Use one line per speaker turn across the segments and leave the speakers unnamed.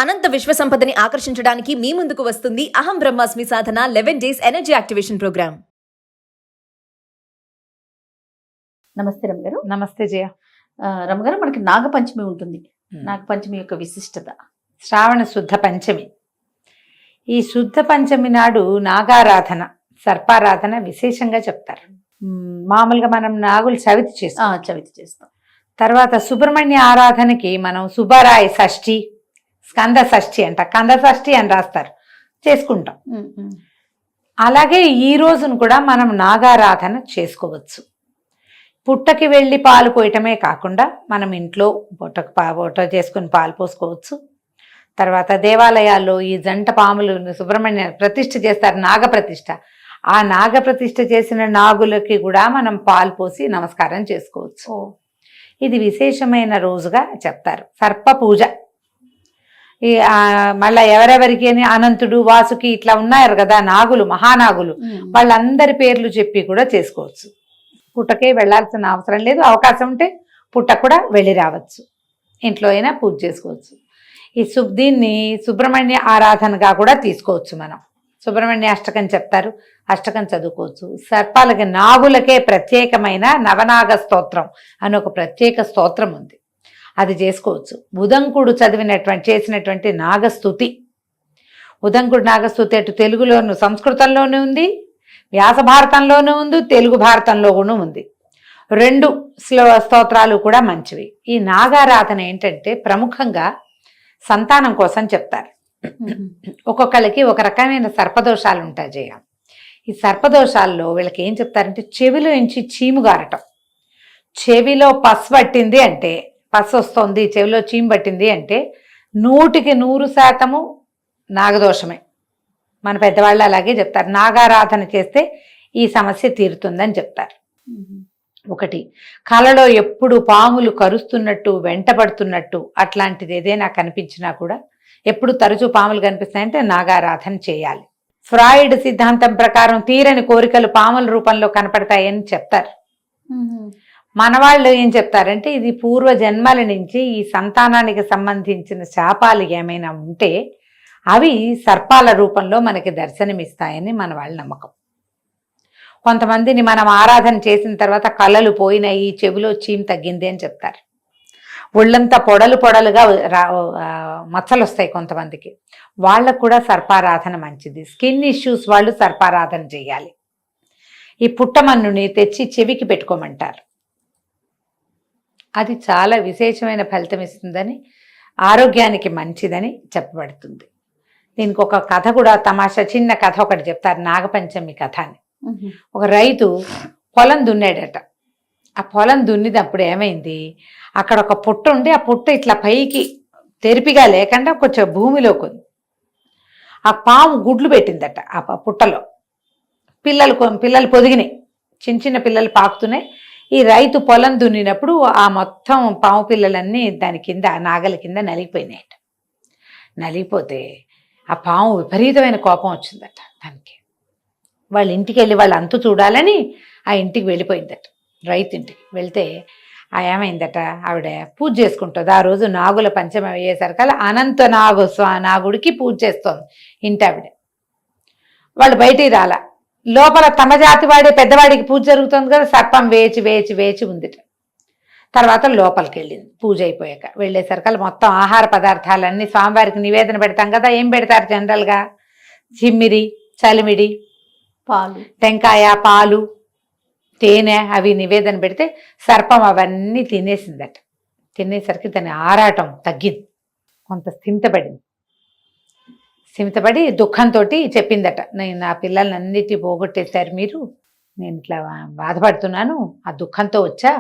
అనంత విశ్వ సంపదని ఆకర్షించడానికి మీ ముందుకు వస్తుంది అహం బ్రహ్మాస్మి సాధన 11 డేస్ ఎనర్జీ యాక్టివేషన్ ప్రోగ్రామ్.
నమస్తే రమగారు.
నమస్తే జయ.
రమగారు, మనకి నాగపంచమి ఉంటుంది. నాగపంచమి యొక్క విశిష్టత.
శ్రావణ శుద్ధ పంచమి. ఈ శుద్ధ పంచమి నాడు నాగారాధన, సర్పారాధన విశేషంగా చెప్తారు. మామూలుగా మనం నాగులు చవితి చేస్తాం.
చవితి చేస్తాం.
తర్వాత సుబ్రహ్మణ్య ఆరాధనకి మనం సుబ్బరాయ షష్ఠి, స్కంద షష్ఠి అంట, కంద షష్ఠి అని రాస్తారు, చేసుకుంటాం. అలాగే ఈ రోజును కూడా మనం నాగారాధన చేసుకోవచ్చు. పుట్టకి వెళ్ళి పాలు పోయటమే కాకుండా మనం ఇంట్లో బొట్ట చేసుకుని పాలు పోసుకోవచ్చు. తర్వాత దేవాలయాల్లో ఈ జంట పాములు సుబ్రహ్మణ్య ప్రతిష్ఠ చేస్తారు, నాగప్రతిష్ఠ. ఆ నాగప్రతిష్ఠ చేసిన నాగులకి కూడా మనం పాలు పోసి నమస్కారం చేసుకోవచ్చు. ఇది విశేషమైన రోజుగా చెప్తారు. సర్ప పూజ ఈ మళ్ళీ ఎవరెవరికి అని అనంతుడు, వాసుకి ఇట్లా ఉన్నారు కదా నాగులు, మహానాగులు, వాళ్ళందరి పేర్లు చెప్పి కూడా చేసుకోవచ్చు. పుట్టకే వెళ్లాల్సిన అవసరం లేదు. అవకాశం ఉంటే పుట్ట కూడా వెళ్ళి రావచ్చు. ఇంట్లో అయినా పూజ చేసుకోవచ్చు. దీన్ని సుబ్రహ్మణ్య ఆరాధనగా కూడా తీసుకోవచ్చు. మనం సుబ్రహ్మణ్య అష్టకం చెప్తారు, అష్టకం చదువుకోవచ్చు. సర్పాలకి, నాగులకే ప్రత్యేకమైన నవనాగ స్తోత్రం అని ఒక ప్రత్యేక స్తోత్రం ఉంది, అది చేసుకోవచ్చు. ఉదంకుడు చేసినటువంటి నాగస్తుతి, ఉదంకుడు నాగస్తుతి అటు తెలుగులోను సంస్కృతంలోనూ ఉంది, వ్యాస భారతంలోనూ ఉంది, తెలుగు భారతంలో కూడా ఉంది. రెండు స్తోత్రాలు కూడా మంచివి. ఈ నాగారాధన ఏంటంటే ప్రముఖంగా సంతానం కోసం చెప్తారు. ఒక్కొక్కళ్ళకి ఒక రకమైన సర్పదోషాలు ఉంటాయి జయ. ఈ సర్పదోషాల్లో వీళ్ళకి ఏం చెప్తారంటే చెవిలో నుంచి చీము గారటం, చెవిలో పసు పట్టింది అంటే, పసు వస్తుంది, చెవిలో చీము పట్టింది అంటే 100% నాగదోషమే. మన పెద్దవాళ్ళు అలాగే చెప్తారు. నాగారాధన చేస్తే ఈ సమస్య తీరుతుందని చెప్తారు. ఒకటి, కలలో ఎప్పుడు పాములు కరుస్తున్నట్టు, వెంటబడుతున్నట్టు అట్లాంటిది ఏదైనా కనిపించినా కూడా, ఎప్పుడు తరచూ పాములు కనిపిస్తాయంటే నాగారాధన చేయాలి. ఫ్రాయిడ్ సిద్ధాంతం ప్రకారం తీరని కోరికలు పాముల రూపంలో కనపడతాయని చెప్తారు. మనవాళ్ళు ఏం చెప్తారంటే ఇది పూర్వ జన్మల నుంచి ఈ సంతానానికి సంబంధించిన శాపాలు ఏమైనా ఉంటే అవి సర్పాల రూపంలో మనకి దర్శనమిస్తాయని మన వాళ్ళ నమ్మకం. కొంతమందిని మనం ఆరాధన చేసిన తర్వాత కళ్ళలు పోయినాయి, చెవిలో చీమ్ తగ్గింది అని చెప్తారు. ఒళ్ళంతా పొడలుగా మచ్చలు వస్తాయి కొంతమందికి, వాళ్ళకు కూడా సర్పారాధన మంచిది. స్కిన్ ఇష్యూస్ వాళ్ళు సర్పారాధన చేయాలి. ఈ పుట్టమన్నుని తెచ్చి చెవికి పెట్టుకోమంటారు, అది చాలా విశేషమైన ఫలితం ఇస్తుందని, ఆరోగ్యానికి మంచిదని చెప్పబడుతుంది. దీనికి ఒక కథ కూడా, తమాషా చిన్న కథ ఒకటి చెప్తారు, నాగపంచమి కథ అని. ఒక రైతు పొలం దున్నాడట. ఆ పొలం దున్నినప్పుడు ఏమైంది, అక్కడ ఒక పుట్ట ఉండి ఆ పుట్ట ఇట్లా పైకి తెరిపిగా లేకుండా కొంచెం భూమిలోకి ఉంది. ఆ పాము గుడ్లు పెట్టిందట ఆ పుట్టలో. పిల్లలు పొదిగినాయి, చిన్న పిల్లలు పాకుతున్నాయి. ఈ రైతు పొలం దున్నినప్పుడు ఆ మొత్తం పాము పిల్లలన్నీ దాని కింద, నాగలి కింద నలిగిపోయినాయట. నలిగిపోతే ఆ పాము విపరీతమైన కోపం వచ్చిందట దానికి. వాళ్ళ ఇంటికి వెళ్ళి వాళ్ళ అంతు చూడాలని ఆ ఇంటికి వెళ్ళిపోయిందట. రైతు ఇంటికి వెళ్తే ఏమైందట, ఆవిడ పూజ చేసుకుంటుంది. ఆ రోజు నాగుల పంచమి అయ్యేసరికల్లా అనంత నాగుడికి పూజ చేస్తోంది ఇంటి ఆవిడ. వాళ్ళు బయటికి రాలా, లోపల తమ జాతి వాడే పెద్దవాడికి పూజ జరుగుతుంది కదా, సర్పం వేచి ఉందిట. తర్వాత లోపలికి వెళ్ళింది పూజ అయిపోయాక. వెళ్ళేసరికల్లా మొత్తం ఆహార పదార్థాలన్నీ స్వామివారికి నివేదన పెడతాం కదా, ఏం పెడతారు జనరల్గా, చిమ్మిరి, చలిమిడి,
పాలు,
టెంకాయ, పాలు, తేనె అవి నివేదన పెడితే సర్పం అవన్నీ తినేసిందట. తినేసరికి దాని ఆరాటం తగ్గింది, కొంత స్థిమితపడి దుఃఖంతో చెప్పిందట, నేను నా పిల్లల్ని అన్నిటి పోగొట్టేశారు మీరు, నేను ఇట్లా బాధపడుతున్నాను, ఆ దుఃఖంతో వచ్చా,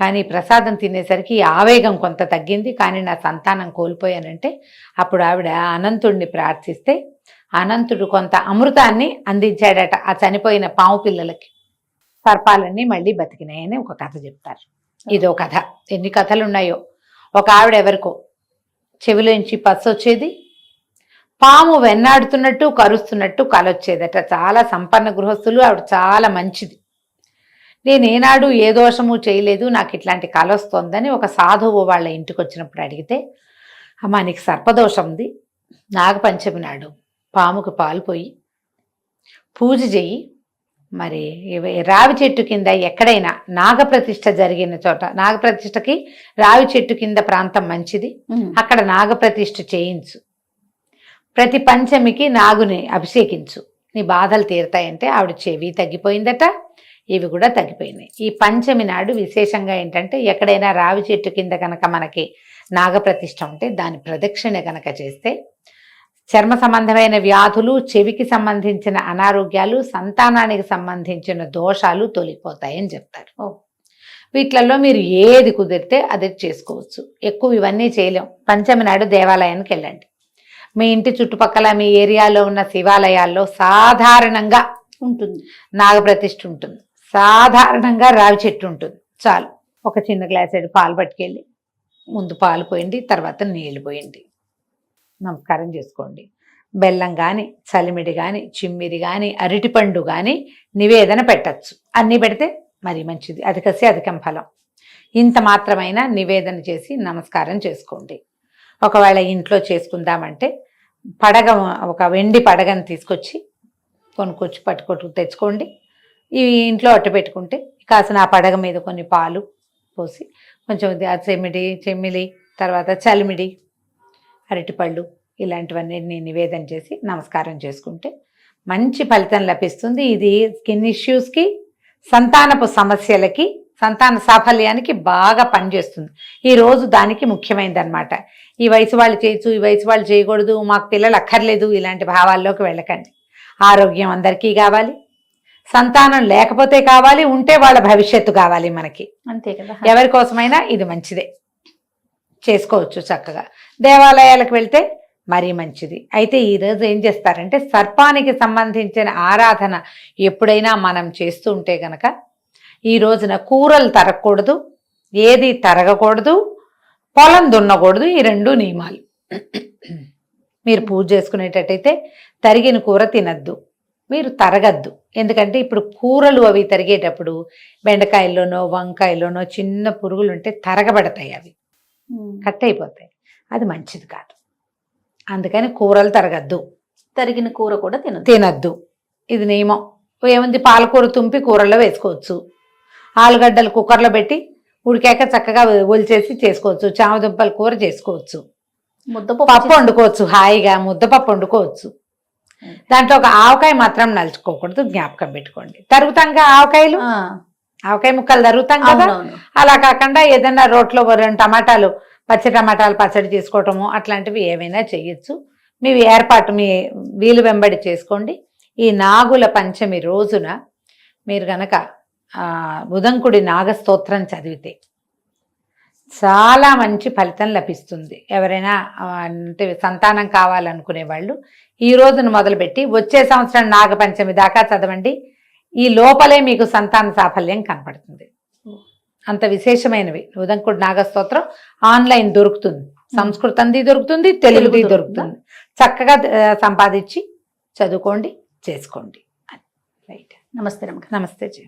కానీ ప్రసాదం తినేసరికి ఆవేగం కొంత తగ్గింది, కానీ నా సంతానం కోల్పోయానంటే అప్పుడు ఆవిడ అనంతుడిని ప్రార్థిస్తే అనంతుడు కొంత అమృతాన్ని అందించాడట ఆ చనిపోయిన పాము పిల్లలకి. సర్పాలన్నీ మళ్ళీ బతికినాయని ఒక కథ చెప్తారు. ఇదో కథ, ఎన్ని కథలు ఉన్నాయో. ఒక ఆవిడ ఎవరికో చెవిలోంచి పస్సు వచ్చేది, పాము వెన్నాడుతున్నట్టు కరుస్తున్నట్టు కలొచ్చేదట. చాలా సంపన్న గృహస్థులు, ఆవిడ చాలా మంచిది. నేనేనాడు ఏ దోషము చేయలేదు, నాకు ఇట్లాంటి కల వస్తోందని ఒక సాధువు వాళ్ళ ఇంటికి వచ్చినప్పుడు అడిగితే అమ్మా నీకు సర్పదోషం ఉంది, నాగపంచమి నాడు పాముకు పాలు పోయి పూజ చెయ్యి, మరి రావి చెట్టు కింద ఎక్కడైనా నాగప్రతిష్ఠ జరిగిన చోట, నాగప్రతిష్ఠకి రావి చెట్టు కింద ప్రాంతం మంచిది, అక్కడ నాగప్రతిష్ఠ చేయించు, ప్రతి పంచమికి నాగుని అభిషేకించు, నీ బాధలు తీరుతాయంటే ఆవిడ చెవి తగ్గిపోయిందట, ఇవి కూడా తగ్గిపోయినాయి. ఈ పంచమి నాడు విశేషంగా ఏంటంటే ఎక్కడైనా రావి చెట్టు కింద కనుక మనకి నాగప్రతిష్ఠ ఉంటే దాని ప్రదక్షిణ కనుక చేస్తే చర్మ సంబంధమైన వ్యాధులు, చెవికి సంబంధించిన అనారోగ్యాలు, సంతానానికి సంబంధించిన దోషాలు తొలగిపోతాయని చెప్తారు. వీటిలలో మీరు ఏది కుదిరితే అది చేసుకోవచ్చు. ఎక్కువ ఇవన్నీ చేయలేం. పంచమి నాడు దేవాలయానికి వెళ్ళండి. మీ ఇంటి చుట్టుపక్కల మీ ఏరియాలో ఉన్న శివాలయాల్లో సాధారణంగా
ఉంటుంది,
నాగప్రతిష్ఠ ఉంటుంది, సాధారణంగా రావి చెట్టు ఉంటుంది. చాలు, ఒక చిన్న గ్లాసెడు పాలు పట్టుకెళ్ళి ముందు పాలు పోయండి, తర్వాత నీళ్లు పోయండి, నమస్కారం చేసుకోండి. బెల్లం కానీ, చలిమిడి కానీ, చిమ్మిరి కానీ, అరటిపండు కానీ నివేదన పెట్టచ్చు. అన్నీ పెడితే మరీ మంచిది, అధికసి అధికం ఫలం. ఇంత మాత్రమైనా నివేదన చేసి నమస్కారం చేసుకోండి. ఒకవేళ ఇంట్లో చేసుకుందామంటే పడగ, ఒక వెండి పడగను తీసుకొచ్చి కొనుక్కొచ్చి పట్టుకొట్టు తెచ్చుకోండి. ఈ ఇంట్లో అట్టు పెట్టుకుంటే కాసిన ఆ పడగ మీద కొన్ని పాలు పోసి కొంచెం చెమ్మిలి, తర్వాత చలిమిడి, అరటిపళ్ళు ఇలాంటివన్నీ నివేదన చేసి నమస్కారం చేసుకుంటే మంచి ఫలితం లభిస్తుంది. ఇది స్కిన్ ఇష్యూస్కి, సంతానపు సమస్యలకి, సంతాన సాఫల్యానికి బాగా పనిచేస్తుంది. ఈ రోజు దానికి ముఖ్యమైనది అనమాట. ఈ వయసు వాళ్ళు చేయొచ్చు, ఈ వయసు వాళ్ళు చేయకూడదు, మాకు పిల్లలు అక్కర్లేదు, ఇలాంటి భావాల్లోకి వెళ్ళకండి. ఆరోగ్యం అందరికీ కావాలి, సంతానం లేకపోతే కావాలి, ఉంటే వాళ్ళ భవిష్యత్తు కావాలి మనకి,
అంతే కదా.
ఎవరి కోసమైనా ఇది మంచిదే, చేసుకోవచ్చు చక్కగా. దేవాలయాలకు వెళ్తే మరీ మంచిది. అయితే ఈరోజు ఏం చేస్తారంటే సర్పానికి సంబంధించిన ఆరాధన ఎప్పుడైనా మనం చేస్తూ ఉంటే గనక ఈ రోజున కూరలు తరగకూడదు, ఏది తరగకూడదు, పొలం దున్నకూడదు. ఈ 2 నియమాలు. మీరు పూజ చేసుకునేటట్టయితే తరిగిన కూర తినద్దు, మీరు తరగద్దు. ఎందుకంటే ఇప్పుడు కూరలు అవి తరిగేటప్పుడు బెండకాయల్లోనో వంకాయల్లోనో చిన్న పురుగులు ఉంటే తరగబడతాయి, అవి కట్ అయిపోతాయి, అది మంచిది కాదు. అందుకని కూరలు తరగద్దు,
తరిగిన కూర కూడా
తినద్దు. ఇది నియమం. ఏముంది, పాలకూర తుంపి కూరల్లో వేసుకోవచ్చు, ఆలుగడ్డలు కుక్కర్లో పెట్టి ఉడికాక చక్కగా ఒలిచేసి చేసుకోవచ్చు, చామదుంపల కూర చేసుకోవచ్చు, పప్పు వండుకోవచ్చు, హాయిగా ముద్దపప్పు వండుకోవచ్చు. దాంట్లో ఒక ఆవకాయ మాత్రం నలుచుకోకూడదు, జ్ఞాపకం పెట్టుకోండి. తరుగుతాంగా ఆవకాయలు, ఆవకాయ ముక్కలు తరుగుతాం కదా, అలా కాకుండా ఏదైనా రోట్లో 2 టమాటాలు, పచ్చి టమాటాలు పచ్చడి చేసుకోవటము అట్లాంటివి ఏమైనా చేయొచ్చు. మీ ఏర్పాటు మీ వీలు వెంబడి చేసుకోండి. ఈ నాగుల పంచమి రోజున మీరు గనక ఉదంకుడి నాగస్తోత్రం చదివితే చాలా మంచి ఫలితం లభిస్తుంది. ఎవరైనా అంటే సంతానం కావాలనుకునే వాళ్ళు ఈ రోజును మొదలుపెట్టి వచ్చే సంవత్సరం నాగపంచమి దాకా చదవండి. ఈ లోపలే మీకు సంతాన సాఫల్యం కనపడుతుంది. అంత విశేషమైనవి. ఉదంకుడి నాగస్తోత్రం ఆన్లైన్ దొరుకుతుంది, సంస్కృతంది దొరుకుతుంది, తెలుగుది దొరుకుతుంది. చక్కగా సంపాదించి చదువుకోండి, చేసుకోండి. రైట్.
నమస్తే.
నమస్తే జీ.